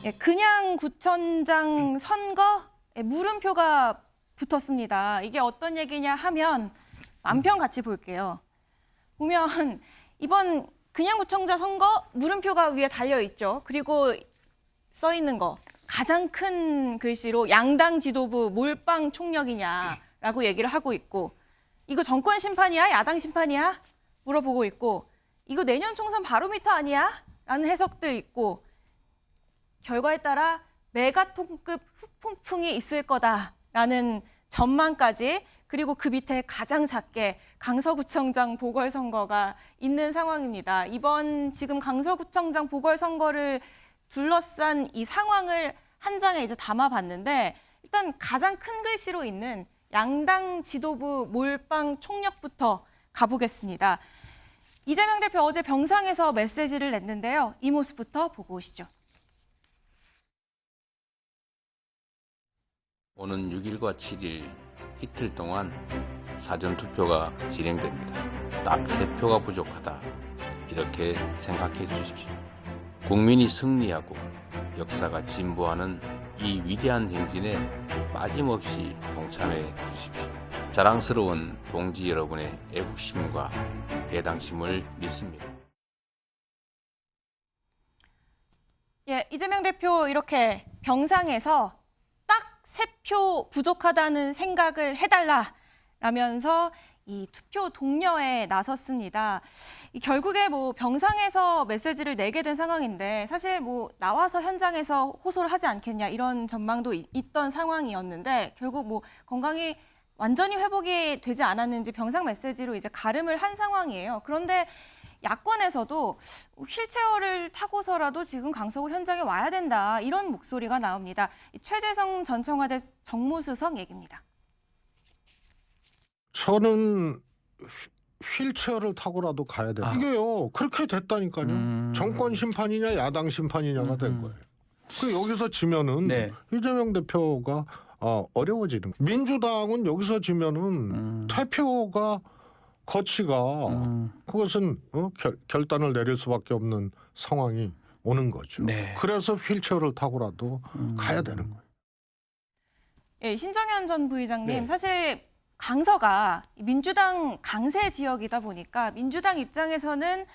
예, 그냥구청장 선거에 물음표가 붙었습니다. 이게 어떤 얘기냐 하면 만평 같이 볼게요. 보면 이번 그냥구청장 선거 물음표가 위에 달려 있죠. 그리고 써 있는 거 가장 큰 글씨로 양당 지도부 몰빵 총력이냐라고 얘기를 하고 있고, 이거 정권 심판이야? 야당 심판이야? 물어보고 있고, 이거 내년 총선 바로미터 아니야? 라는 해석도 있고, 결과에 따라 메가톤급 후폭풍이 있을 거다라는 전망까지, 그리고 그 밑에 가장 작게 강서구청장 보궐선거가 있는 상황입니다. 이번 지금 강서구청장 보궐선거를 둘러싼 이 상황을 한 장에 이제 담아봤는데, 일단 가장 큰 글씨로 있는 양당 지도부 몰빵 총력부터 가보겠습니다. 이재명 대표 어제 병상에서 메시지를 냈는데요. 이 모습부터 보고 오시죠. 오는 6일과 7일 이틀 동안 사전투표가 진행됩니다. 딱 3표가 부족하다. 이렇게 생각해 주십시오. 국민이 승리하고 역사가 진보하는 이 위대한 행진에 빠짐없이 동참해 주십시오. 자랑스러운 동지 여러분의 애국심과 애당심을 믿습니다. 예, 이재명 대표 이렇게 병상에서 딱 3표 부족하다는 생각을 해달라라면서 이 투표 독려에 나섰습니다. 결국에 뭐 병상에서 메시지를 내게 된 상황인데, 사실 뭐 나와서 현장에서 호소를 하지 않겠냐 이런 전망도 있던 상황이었는데, 결국 뭐 건강이 완전히 회복이 되지 않았는지 병상 메시지로 이제 가름을 한 상황이에요. 그런데 야권에서도 휠체어를 타고서라도 지금 강서구 현장에 와야 된다, 이런 목소리가 나옵니다. 최재성 전 청와대 정무수석 얘기입니다. 저는 휠체어를 타고라도 가야 돼. 이게요, 그렇게 됐다니까요. 정권 심판이냐 야당 심판이냐가 된 거예요. 그 여기서 지면은 네. 이재명 대표가 어려워지는 거예요. 민주당은 여기서 지면은 퇴표가 거치가 그것은 결단을 내릴 수밖에 없는 상황이 오는 거죠. 네. 그래서 휠체어를 타고라도 가야 되는 거예요. 예, 신정현 전 부의장님, 네. 사실 강서가 민주당 강세 지역이다 보니까 민주당 입장에서는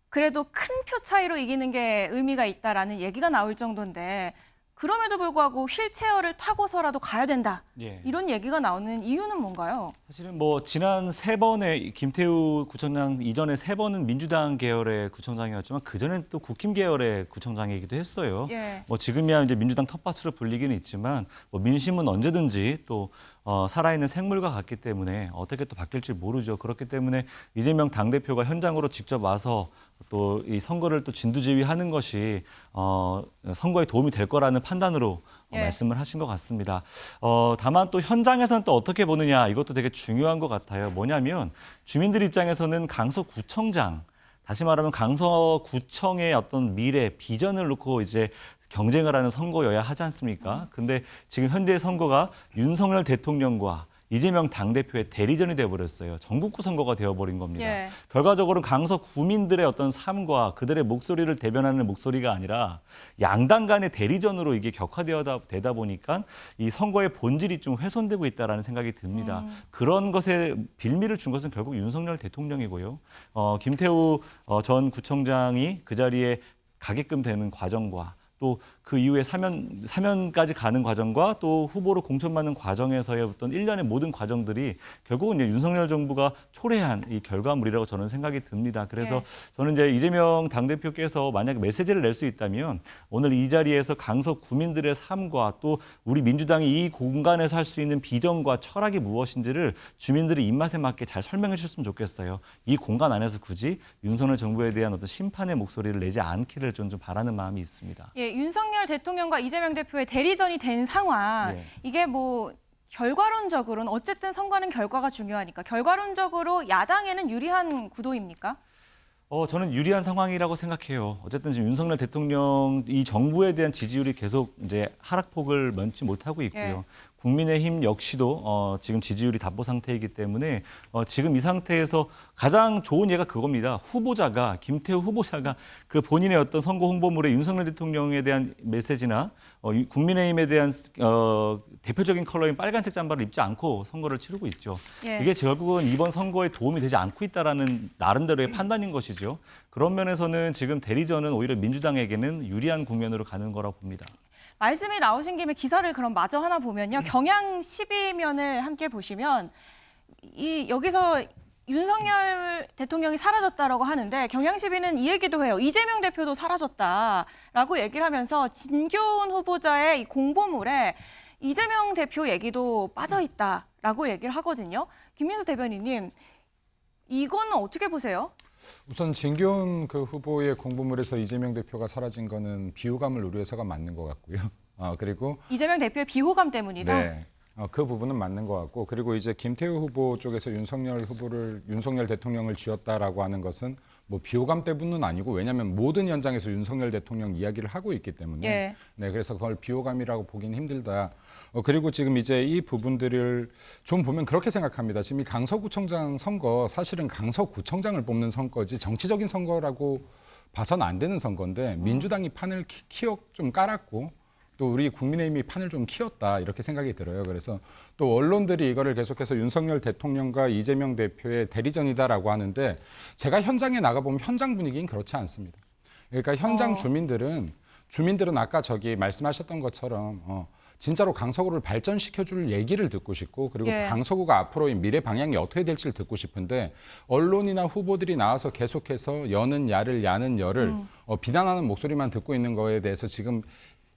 그래도 큰 표 차이로 이기는 게 의미가 있다라는 얘기가 나올 정도인데, 그럼에도 불구하고 휠체어를 타고서라도 가야 된다, 예. 이런 얘기가 나오는 이유는 뭔가요? 사실은 뭐 지난 3번의 김태우 구청장 이전에 3번은 민주당 계열의 구청장이었지만 그 전엔 또 국힘 계열의 구청장이기도 했어요. 예. 뭐 지금이야 이제 민주당 텃밭으로 불리기는 있지만 뭐 민심은 언제든지 또 살아있는 생물과 같기 때문에 어떻게 또 바뀔지 모르죠. 그렇기 때문에 이재명 당대표가 현장으로 직접 와서 또 이 선거를 또 진두지휘하는 것이 선거에 도움이 될 거라는 판단으로 예. 말씀을 하신 것 같습니다. 다만 또 현장에서는 또 어떻게 보느냐, 이것도 되게 중요한 것 같아요. 뭐냐면 주민들 입장에서는 강서구청장, 다시 말하면 강서구청의 어떤 미래, 비전을 놓고 이제 경쟁을 하는 선거여야 하지 않습니까? 근데 지금 현재 선거가 윤석열 대통령과 이재명 당대표의 대리전이 되어버렸어요. 전국구 선거가 되어버린 겁니다. 예. 결과적으로는 강서 구민들의 어떤 삶과 그들의 목소리를 대변하는 목소리가 아니라 양당 간의 대리전으로 이게 격화되다 보니까 이 선거의 본질이 좀 훼손되고 있다는 생각이 듭니다. 그런 것에 빌미를 준 것은 결국 윤석열 대통령이고요. 김태우 전 구청장이 그 자리에 가게끔 되는 과정과 또 그 이후에 사면까지 가는 과정과 또 후보로 공천받는 과정에서의 어떤 일련의 모든 과정들이 결국은 이제 윤석열 정부가 초래한 이 결과물이라고 저는 생각이 듭니다. 그래서 네. 저는 이제 이재명 당대표께서 만약에 메시지를 낼 수 있다면 오늘 이 자리에서 강서 구민들의 삶과 또 우리 민주당이 이 공간에서 할 수 있는 비전과 철학이 무엇인지를 주민들의 입맛에 맞게 잘 설명해 주셨으면 좋겠어요. 이 공간 안에서 굳이 윤석열 정부에 대한 어떤 심판의 목소리를 내지 않기를 좀 바라는 마음이 있습니다. 예, 윤석열 대통령과 이재명 대표의 대리전이 된 상황, 네. 이게 뭐 결과론적으로는 어쨌든 선거는 결과가 중요하니까 결과론적으로 야당에는 유리한 구도입니까? 저는 유리한 상황이라고 생각해요. 어쨌든 지금 윤석열 대통령 이 정부에 대한 지지율이 계속 이제 하락폭을 면치 못하고 있고요. 예. 국민의힘 역시도 지금 지지율이 답보 상태이기 때문에 지금 이 상태에서 가장 좋은 예가 그겁니다. 후보자가 김태우 후보자가 그 본인의 어떤 선거 홍보물에 윤석열 대통령에 대한 메시지나 국민의힘에 대한 대표적인 컬러인 빨간색 잠바를 입지 않고 선거를 치르고 있죠. 예. 이게 결국은 이번 선거에 도움이 되지 않고 있다라는 나름대로의 판단인 것이죠. 그런 면에서는 지금 대리전은 오히려 민주당에게는 유리한 국면으로 가는 거라고 봅니다. 말씀이 나오신 김에 기사를 그럼 마저 하나 보면요. 경향 12면을 함께 보시면 여기서 윤석열 대통령이 사라졌다라고 하는데 경향 12는 이 얘기도 해요. 이재명 대표도 사라졌다라고 얘기를 하면서 진교훈 후보자의 이 공보물에 이재명 대표 얘기도 빠져 있다라고 얘기를 하거든요. 김민수 대변인님, 이거는 어떻게 보세요? 우선 진교훈 그 후보의 공보물에서 이재명 대표가 사라진 거는 비호감을 우려해서가 맞는 것 같고요. 그리고 이재명 대표의 비호감 때문이다. 네. 그 부분은 맞는 것 같고, 그리고 이제 김태우 후보 쪽에서 윤석열 대통령을 쥐었다라고 하는 것은 뭐 비호감 때문은 아니고, 왜냐하면 모든 현장에서 윤석열 대통령 이야기를 하고 있기 때문에 예. 네, 그래서 그걸 비호감이라고 보긴 힘들다. 그리고 지금 이제 이 부분들을 좀 보면 그렇게 생각합니다. 지금 이 강서구청장 선거, 사실은 강서구청장을 뽑는 선거지 정치적인 선거라고 봐서는 안 되는 선거인데, 민주당이 판을 좀 깔았고 또 우리 국민의힘이 판을 좀 키웠다, 이렇게 생각이 들어요. 그래서 또 언론들이 이거를 계속해서 윤석열 대통령과 이재명 대표의 대리전이다라고 하는데, 제가 현장에 나가보면 현장 분위기는 그렇지 않습니다. 그러니까 현장 주민들은 아까 저기 말씀하셨던 것처럼 진짜로 강서구를 발전시켜줄 얘기를 듣고 싶고, 그리고 예. 강서구가 앞으로의 미래 방향이 어떻게 될지를 듣고 싶은데, 언론이나 후보들이 나와서 계속해서 여는 야를 야는 열을 비난하는 목소리만 듣고 있는 거에 대해서 지금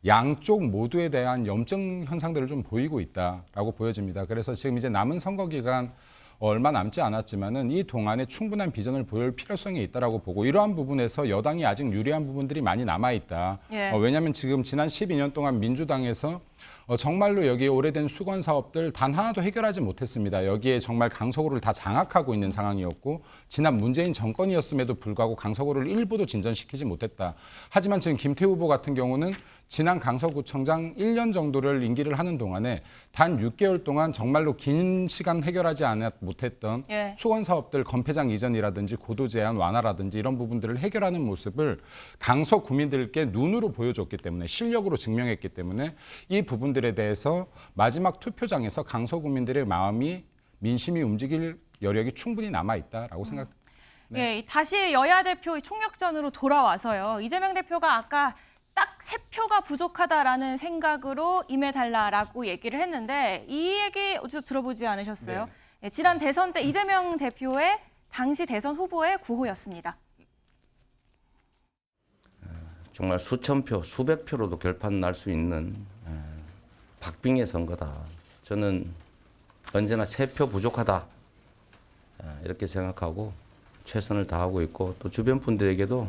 양쪽 모두에 대한 염증 현상들을 좀 보이고 있다라고 보여집니다. 그래서 지금 이제 남은 선거 기간 얼마 남지 않았지만은 이 동안에 충분한 비전을 보일 필요성이 있다라고 보고, 이러한 부분에서 여당이 아직 유리한 부분들이 많이 남아 있다. 예. 왜냐하면 지금 지난 12년 동안 민주당에서 정말로 여기에 오래된 수건 사업들 단 하나도 해결하지 못했습니다. 여기에 정말 강서구를 다 장악하고 있는 상황이었고, 지난 문재인 정권이었음에도 불구하고 강서구를 일부도 진전시키지 못했다. 하지만 지금 김태우 후보 같은 경우는 지난 강서구청장 1년 정도를 임기를 하는 동안에 단 6개월 동안 정말로 긴 시간 해결하지 못했던 예. 수건 사업들 건폐장 이전이라든지 고도 제한 완화라든지 이런 부분들을 해결하는 모습을 강서 구민들께 눈으로 보여줬기 때문에, 실력으로 증명했기 때문에 이 부분들에 대해서 마지막 투표장에서 강서 구민들의 마음이, 민심이 움직일 여력이 충분히 남아 있다라고 생각합니다. 네. 예, 다시 여야 대표 총력전으로 돌아와서요. 이재명 대표가 아까 딱 3표가 부족하다라는 생각으로 임해달라라고 얘기를 했는데, 이 얘기 어디서 들어보지 않으셨어요? 네. 예, 지난 대선 때 이재명 대표의 당시 대선 후보의 구호였습니다. 정말 수천 표, 수백 표로도 결판 날 수 있는 박빙의 선거다. 저는 언제나 3표 부족하다, 이렇게 생각하고 최선을 다하고 있고, 또 주변 분들에게도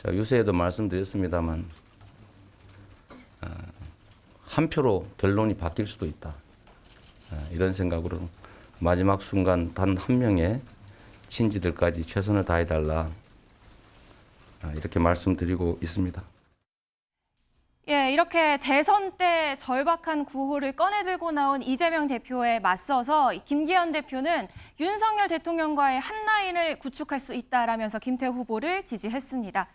제가 유세에도 말씀드렸습니다만 한 표로 결론이 바뀔 수도 있다, 이런 생각으로 마지막 순간 단 한 명의 친지들까지 최선을 다해달라, 이렇게 말씀드리고 있습니다. 예, 이렇게 대선 때 절박한 구호를 꺼내 들고 나온 이재명 대표에 맞서서 김기현 대표는 윤석열 대통령과의 한 라인을 구축할 수 있다라면서 김태우 후보를 지지했습니다.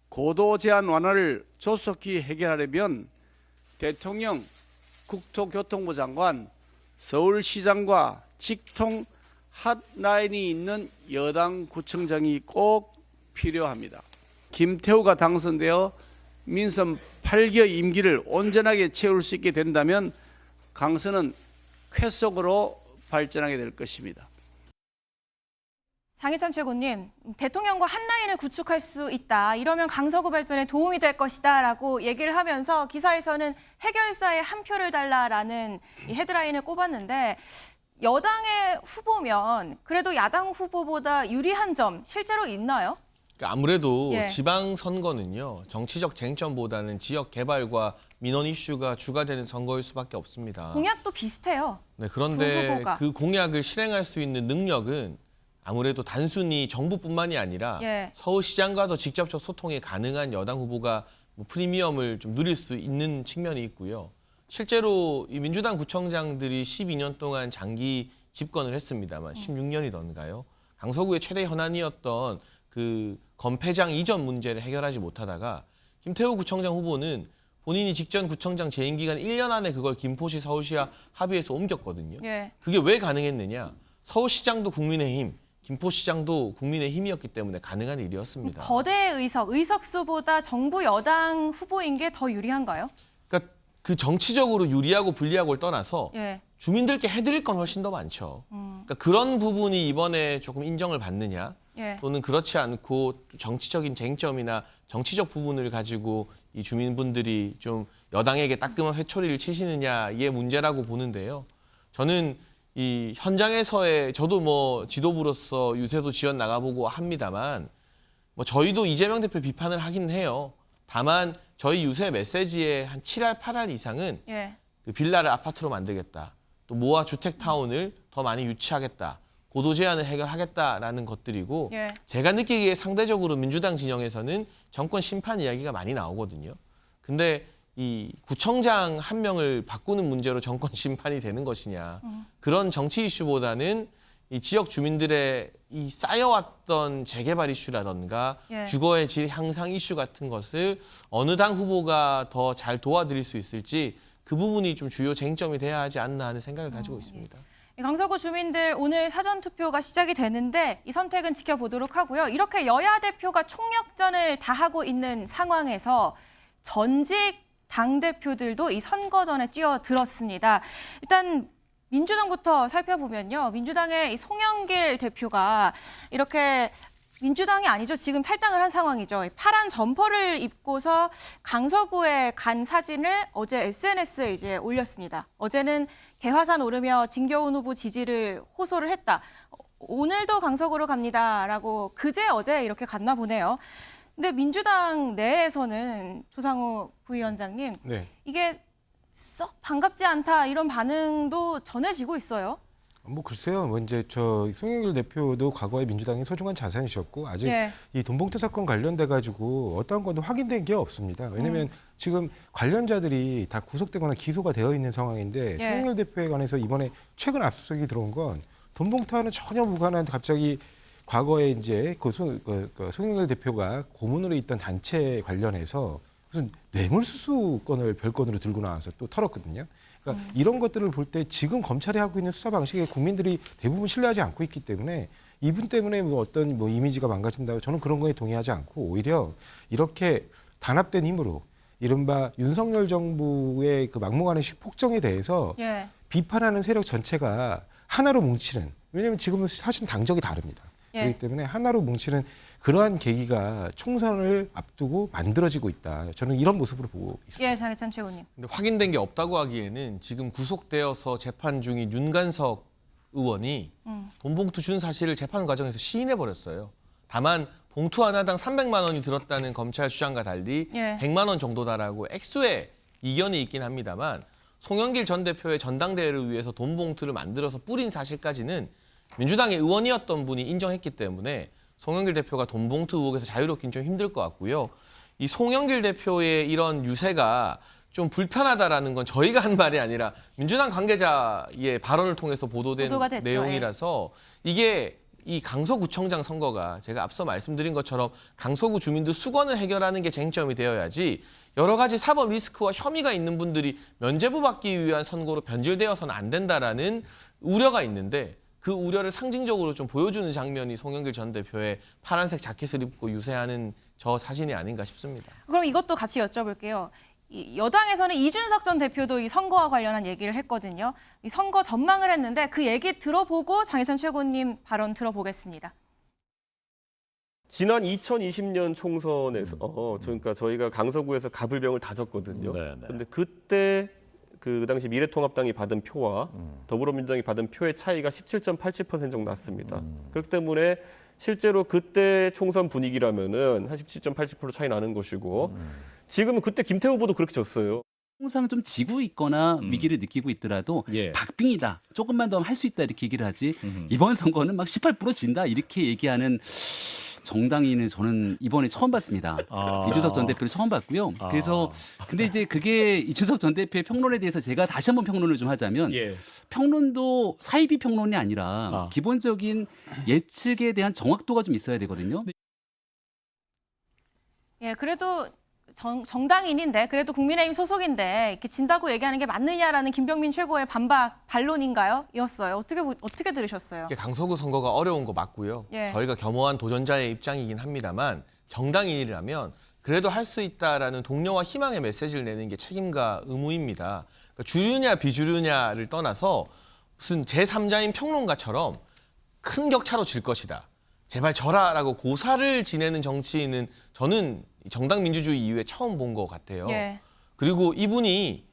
고도 제한 완화를 조속히 해결하려면 대통령, 국토교통부 장관, 서울시장과 직통 핫라인이 있는 여당 구청장이 꼭 필요합니다. 김태우가 당선되어 민선 8개 임기를 온전하게 채울 수 있게 된다면 강서는 쾌속으로 발전하게 될 것입니다. 장희찬 최고님, 대통령과 한 라인을 구축할 수 있다. 이러면 강서구 발전에 도움이 될 것이다라고 얘기를 하면서 기사에서는 해결사에 한 표를 달라라는 이 헤드라인을 꼽았는데, 여당의 후보면 그래도 야당 후보보다 유리한 점 실제로 있나요? 아무래도 예. 지방선거는요, 정치적 쟁점보다는 지역 개발과 민원 이슈가 주가 되는 선거일 수밖에 없습니다. 공약도 비슷해요. 네, 두 그런데 후보가. 그 공약을 실행할 수 있는 능력은 아무래도 단순히 정부뿐만이 아니라 예. 서울시장과도 직접적 소통이 가능한 여당 후보가 뭐 프리미엄을 좀 누릴 수 있는 측면이 있고요. 실제로 이 민주당 구청장들이 12년 동안 장기 집권을 했습니다만 16년이던가요. 강서구의 최대 현안이었던 그 건폐장 이전 문제를 해결하지 못하다가 김태우 구청장 후보는 본인이 직전 구청장 재임 기간 1년 안에 그걸 김포시 서울시와 합의해서 옮겼거든요. 예. 그게 왜 가능했느냐? 서울시장도 국민의힘, 김포시장도 국민의힘이었기 때문에 가능한 일이었습니다. 거대 의석수보다 정부 여당 후보인 게 더 유리한가요? 그러니까 그 정치적으로 유리하고 불리하고를 떠나서 예. 주민들께 해드릴 건 훨씬 더 많죠. 그러니까 그런 부분이 이번에 조금 인정을 받느냐 예. 또는 그렇지 않고 정치적인 쟁점이나 정치적 부분을 가지고 이 주민분들이 좀 여당에게 따끔한 회초리를 치시느냐의 문제라고 보는데요. 저는 이 현장에서의 저도 뭐 지도부로서 유세도 지원 나가보고 합니다만 뭐 저희도 이재명 대표 비판을 하긴 해요. 다만 저희 유세 메시지의 한 7할, 8할 이상은 예. 그 빌라를 아파트로 만들겠다. 또 모아 주택타운을 더 많이 유치하겠다. 고도 제한을 해결하겠다라는 것들이고 예. 제가 느끼기에 상대적으로 민주당 진영에서는 정권 심판 이야기가 많이 나오거든요. 근데 이 구청장 한 명을 바꾸는 문제로 정권 심판이 되는 것이냐. 그런 정치 이슈보다는 이 지역 주민들의 이 쌓여왔던 재개발 이슈라던가 예. 주거의 질 향상 이슈 같은 것을 어느 당 후보가 더 잘 도와드릴 수 있을지 그 부분이 좀 주요 쟁점이 돼야 하지 않나 하는 생각을 가지고 있습니다. 이 강서구 주민들 오늘 사전 투표가 시작이 되는데 이 선택은 지켜보도록 하고요. 이렇게 여야 대표가 총력전을 다하고 있는 상황에서 전직 당대표들도 이 선거 전에 뛰어들었습니다. 일단 민주당부터 살펴보면요. 민주당의 이 송영길 대표가 이렇게 민주당이 아니죠. 지금 탈당을 한 상황이죠. 파란 점퍼를 입고서 강서구에 간 사진을 어제 SNS에 이제 올렸습니다. 어제는 개화산 오르며 진겨운 후보 지지를 호소를 했다. 오늘도 강서구로 갑니다라고 어제 이렇게 갔나 보네요. 근데 민주당 내에서는 조상우 부위원장님, 네. 이게 썩 반갑지 않다 이런 반응도 전해지고 있어요. 뭐 글쎄요. 뭐 이제 저 송영길 대표도 과거에 민주당의 소중한 자산이셨고 아직 예. 이 돈봉투 사건 관련돼 가지고 어떠한 것도 확인된 게 없습니다. 왜냐하면 지금 관련자들이 다 구속되거나 기소가 되어 있는 상황인데 예. 송영길 대표에 관해서 이번에 최근 압수수색이 들어온 건 돈봉투와는 전혀 무관한 갑자기 과거에 이제 그 송영길 대표가 고문으로 있던 단체 관련해서 무슨 뇌물수수 건을 별건으로 들고 나와서 또 털었거든요. 그러니까 이런 것들을 볼 때 지금 검찰이 하고 있는 수사 방식에 국민들이 대부분 신뢰하지 않고 있기 때문에 이분 때문에 뭐 어떤 뭐 이미지가 망가진다고 저는 그런 거에 동의하지 않고 오히려 이렇게 단합된 힘으로 이른바 윤석열 정부의 그 막무가내 폭정에 대해서 예. 비판하는 세력 전체가 하나로 뭉치는, 왜냐하면 지금은 사실 당적이 다릅니다. 예. 그렇기 때문에 하나로 뭉치는 그러한 계기가 총선을 앞두고 만들어지고 있다. 저는 이런 모습으로 보고 있습니다. 예, 장혜찬 최고님. 근데 확인된 게 없다고 하기에는 지금 구속되어서 재판 중인 윤관석 의원이 돈봉투 준 사실을 재판 과정에서 시인해 버렸어요. 다만 봉투 하나당 300만 원이 들었다는 검찰 주장과 달리 예. 100만 원 정도다라고 액수의 이견이 있긴 합니다만 송영길 전 대표의 전당대회를 위해서 돈봉투를 만들어서 뿌린 사실까지는 민주당의 의원이었던 분이 인정했기 때문에 송영길 대표가 돈봉투 의혹에서 자유롭긴 좀 힘들 것 같고요. 이 송영길 대표의 이런 유세가 좀 불편하다라는 건 저희가 한 말이 아니라 민주당 관계자의 발언을 통해서 보도된 보도가 됐죠. 내용이라서 이게 이 강서구청장 선거가 제가 앞서 말씀드린 것처럼 강서구 주민들 수건을 해결하는 게 쟁점이 되어야지 여러 가지 사법 리스크와 혐의가 있는 분들이 면죄부 받기 위한 선거로 변질되어서는 안 된다라는 우려가 있는데 그 우려를 상징적으로 좀 보여주는 장면이 송영길 전 대표의 파란색 자켓을 입고 유세하는 저 사진이 아닌가 싶습니다. 그럼 이것도 같이 여쭤볼게요. 이 여당에서는 이준석 전 대표도 이 선거와 관련한 얘기를 했거든요. 이 선거 전망을 했는데 그 얘기 들어보고 장혜찬 최고님 발언 들어보겠습니다. 지난 2020년 총선에서 그러니까 저희가 강서구에서 가불병을 다졌거든요. 그런데 그때 그 당시 미래통합당이 받은 표와 더불어민주당이 받은 표의 차이가 17.87% 정도 났습니다. 그렇기 때문에 실제로 그때 총선 분위기라면은 한 17.87% 차이 나는 것이고 지금은 그때 김태우 후보도 그렇게 졌어요. 항상 좀 지고 있거나 위기를 느끼고 있더라도 박빙이다. 조금만 더 할 수 있다 이렇게 얘기를 하지. 이번 선거는 막 18% 진다 이렇게 얘기하는 정당인은 저는 이번에 처음 봤습니다. 이준석 전 대표를 처음 봤고요. 그래서 근데 이제 그게 이준석 전 대표의 평론에 대해서 제가 다시 한번 평론을 좀 하자면 평론도 사이비 평론이 아니라 기본적인 예측에 대한 정확도가 좀 있어야 되거든요. 예, 그래도 정당인인데 그래도 국민의힘 소속인데 이렇게 진다고 얘기하는 게 맞느냐라는 김병민 최고의 반박 반론인가요? 이었어요. 어떻게 들으셨어요? 이게 강서구 선거가 어려운 거 맞고요. 예. 저희가 겸허한 도전자의 입장이긴 합니다만 정당인이라면 그래도 할 수 있다라는 동료와 희망의 메시지를 내는 게 책임과 의무입니다. 그러니까 주류냐 비주류냐를 떠나서 무슨 제3자인 평론가처럼 큰 격차로 질 것이다. 제발 져라라고 고사를 지내는 정치인은 저는 정당 민주주의 이후에 처음 본 것 같아요. 예. 그리고 이분이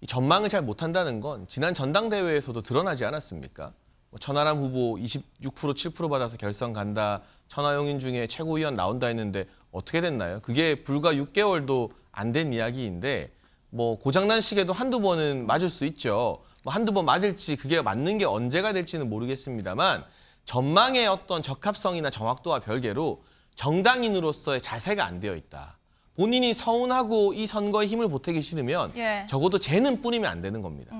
전망을 잘 못한다는 건 지난 전당대회에서도 드러나지 않았습니까? 천하람 후보 26% 7% 받아서 결선 간다. 천하용인 중에 최고위원 나온다 했는데 어떻게 됐나요? 그게 불과 6개월도 안 된 이야기인데 뭐 고장난 시계도 한두 번은 맞을 수 있죠. 뭐 한두 번 맞을지 그게 맞는 게 언제가 될지는 모르겠습니다만 전망의 어떤 적합성이나 정확도와 별개로 정당인으로서의 자세가 안 되어 있다. 본인이 서운하고 이 선거에 힘을 보태기 싫으면 예. 적어도 재는 뿌리면 안 되는 겁니다.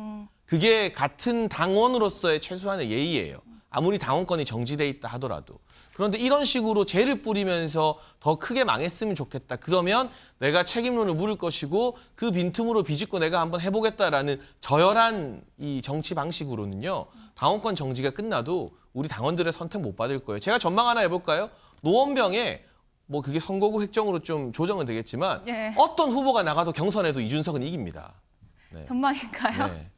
그게 같은 당원으로서의 최소한의 예의예요. 아무리 당원권이 정지돼 있다 하더라도. 그런데 이런 식으로 재를 뿌리면서 더 크게 망했으면 좋겠다. 그러면 내가 책임론을 물을 것이고 그 빈틈으로 비집고 내가 한번 해보겠다라는 저열한 이 정치 방식으로는요. 당원권 정지가 끝나도 우리 당원들의 선택 못 받을 거예요. 제가 전망 하나 해볼까요? 노원병에 뭐 그게 선거구 획정으로 좀 조정은 되겠지만 예. 어떤 후보가 나가도 경선에도 이준석은 이깁니다. 네. 전망인가요? 네.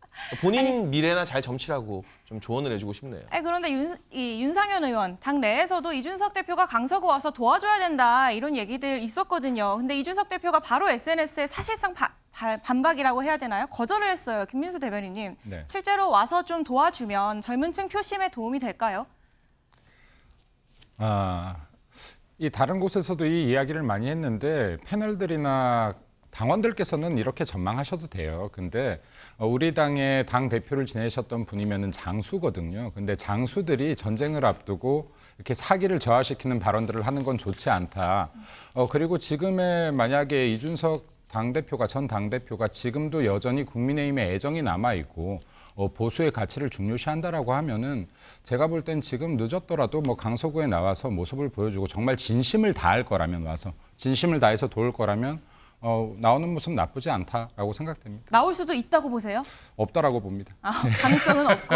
본인 미래나 잘 점치라고 좀 조언을 해주고 싶네요. 그런데 윤상현 의원 당 내에서도 이준석 대표가 강서구 와서 도와줘야 된다 이런 얘기들 있었거든요. 근데 이준석 대표가 바로 SNS에 사실상 반박이라고 해야 되나요? 거절을 했어요. 김민수 대변인님. 네. 실제로 와서 좀 도와주면 젊은 층 표심에 도움이 될까요? 이 다른 곳에서도 이 이야기를 많이 했는데 패널들이나 당원들께서는 이렇게 전망하셔도 돼요. 근데 우리 당의 당 대표를 지내셨던 분이면은 장수거든요. 근데 장수들이 전쟁을 앞두고 이렇게 사기를 저하시키는 발언들을 하는 건 좋지 않다. 그리고 지금의 만약에 이준석 당대표가 전 당대표가 지금도 여전히 국민의힘에 애정이 남아있고 보수의 가치를 중요시한다라고 하면은 제가 볼 땐 지금 늦었더라도 뭐 강서구에 나와서 모습을 보여주고 정말 진심을 다할 거라면 와서 진심을 다해서 도울 거라면 나오는 모습 나쁘지 않다라고 생각됩니다. 나올 수도 있다고 보세요? 없다라고 봅니다. 가능성은 없고.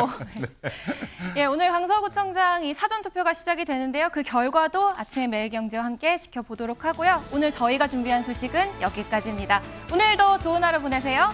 예, 오늘 강서구청장 이 사전투표가 시작이 되는데요. 그 결과도 아침에 매일경제와 함께 지켜보도록 하고요. 오늘 저희가 준비한 소식은 여기까지입니다. 오늘도 좋은 하루 보내세요.